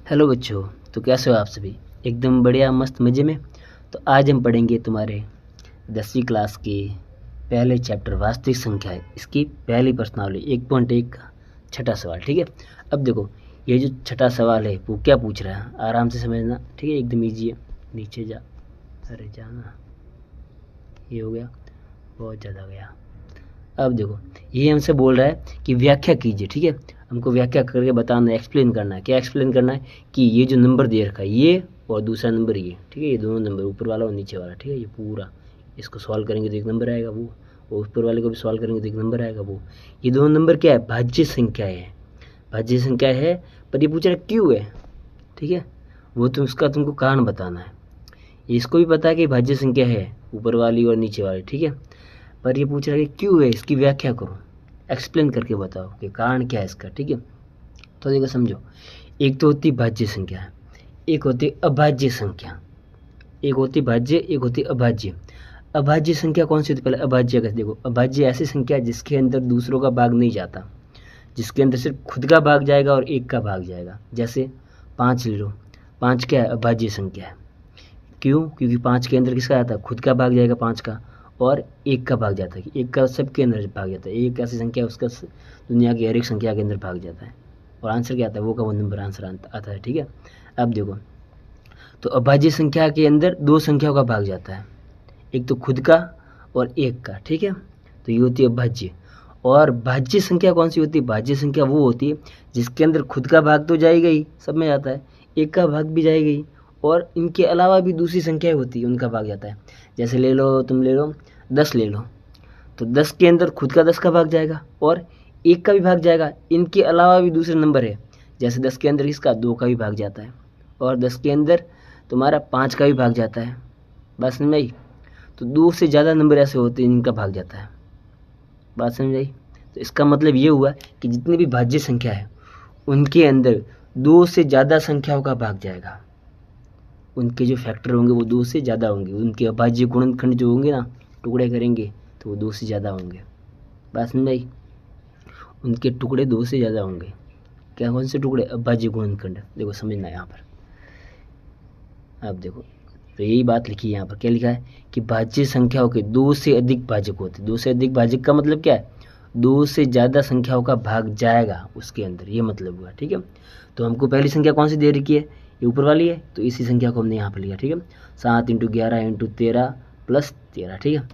Hello बच्चों। तो कैसे हो आप सभी? एकदम बढ़िया मस्त मज़े में। तो आज हम पढ़ेंगे तुम्हारे 10वीं क्लास के पहले चैप्टर वास्तविक संख्याएं, इसकी पहली प्रश्नावली 1.1 का छठा सवाल। ठीक है, अब देखो ये जो छठा सवाल है वो क्या पूछ रहा है, आराम से समझना। ठीक है, एकदम ईजी है। नीचे जा, अरे जाना, ये हो गया, बहुत ज़्यादा गया। अब देखो ये हमसे बोल रहा है कि व्याख्या कीजिए। ठीक है, हमको व्याख्या करके बताना है, एक्सप्लेन करना है। क्या एक्सप्लेन करना है कि ये जो नंबर दे रखा है ये और दूसरा नंबर ये, ठीक है, ये दोनों नंबर ऊपर वाला और नीचे वाला, ठीक है, ये पूरा इसको सॉल्व करेंगे तो एक नंबर आएगा वो, और ऊपर वाले को भी सॉल्व करेंगे तो एक नंबर आएगा वो। ये दोनों नंबर क्या है? भाज्य संख्या है, भाज्य संख्या है। पर ये पूछ रहा है क्यों है, ठीक है, वो तो उसका तुमको कारण बताना है। इसको भी पता है कि भाज्य संख्या है ऊपर वाली और नीचे वाली, ठीक है, पर ये पूछ रहा है कि क्यों है, इसकी व्याख्या करो, एक्सप्लेन करके बताओ कि कारण क्या है इसका। ठीक है, तो देखो समझो, एक तो होती भाज्य संख्या, एक होती अभाज्य संख्या। एक होती भाज्य, एक होती अभाज्य। अभाज्य संख्या कौन सी होती है? पहले अभाज्य का देखो। अभाज्य ऐसी संख्या जिसके अंदर दूसरों का भाग नहीं जाता, जिसके अंदर सिर्फ खुद का भाग जाएगा और एक का भाग जाएगा। जैसे 5 ले लो, 5 क्या है? अभाज्य संख्या है। क्यों? क्योंकि 5 के अंदर किसका आता है? खुद का भाग जाएगा 5 का, और एक का भाग जाता है। एक का सबके अंदर भाग जाता है। एक ऐसी संख्या है उसका दुनिया की हर एक संख्या के अंदर भाग जाता है। और आंसर क्या आता है? वो का वो नंबर आंसर आता है। ठीक है, अब देखो, तो अभाज्य संख्या के अंदर दो संख्याओं का भाग जाता है, एक तो खुद का और एक का। ठीक है, तो ये होती है अभाज्य। और भाज्य संख्या कौन सी होती है? भाज्य संख्या वो होती है जिसके अंदर खुद का भाग तो जाएगा ही, सब में जाता है, एक का भाग भी जाएगा ही, और इनके अलावा भी दूसरी संख्याएं होती है उनका भाग जाता है। जैसे ले लो, तुम ले लो 10 ले लो, तो 10 के अंदर खुद का 10 का भाग जाएगा और एक का भी भाग जाएगा। इनके अलावा भी दूसरे नंबर है, जैसे 10 के अंदर इसका 2 का भी भाग जाता है, और 10 के अंदर तुम्हारा 5 का भी भाग जाता है। बात समझ आई? तो 2 से ज़्यादा नंबर ऐसे होते हैं इनका भाग जाता है। बात समझ आई? तो इसका मतलब ये हुआ कि जितनी भी भाज्य संख्या है उनके अंदर 2 से ज़्यादा संख्याओं का भाग जाएगा। उनके जो फैक्टर होंगे वो 2 से ज़्यादा होंगे। उनके अभाज्य गुणनखंड जो होंगे ना, टुकड़े करेंगे तो वो 2 से ज़्यादा होंगे। बात समझ आई? उनके टुकड़े 2 से ज़्यादा होंगे। क्या? कौन से टुकड़े? अभाज्य गुणनखंड। देखो समझना यहाँ पर, अब देखो, तो यही बात लिखी है यहाँ पर। क्या लिखा है कि भाज्य संख्याओं के 2 से अधिक भाजक होते हैं। 2 से अधिक भाजक का मतलब क्या है? 2 से ज़्यादा संख्याओं का भाग जाएगा उसके अंदर, ये मतलब हुआ। ठीक है, तो हमको पहली संख्या कौन सी दे रखी है? ये ऊपर वाली है, तो इसी संख्या को हमने यहाँ पर लिया। ठीक है, 7 × 11 × 13 + 13। ठीक है,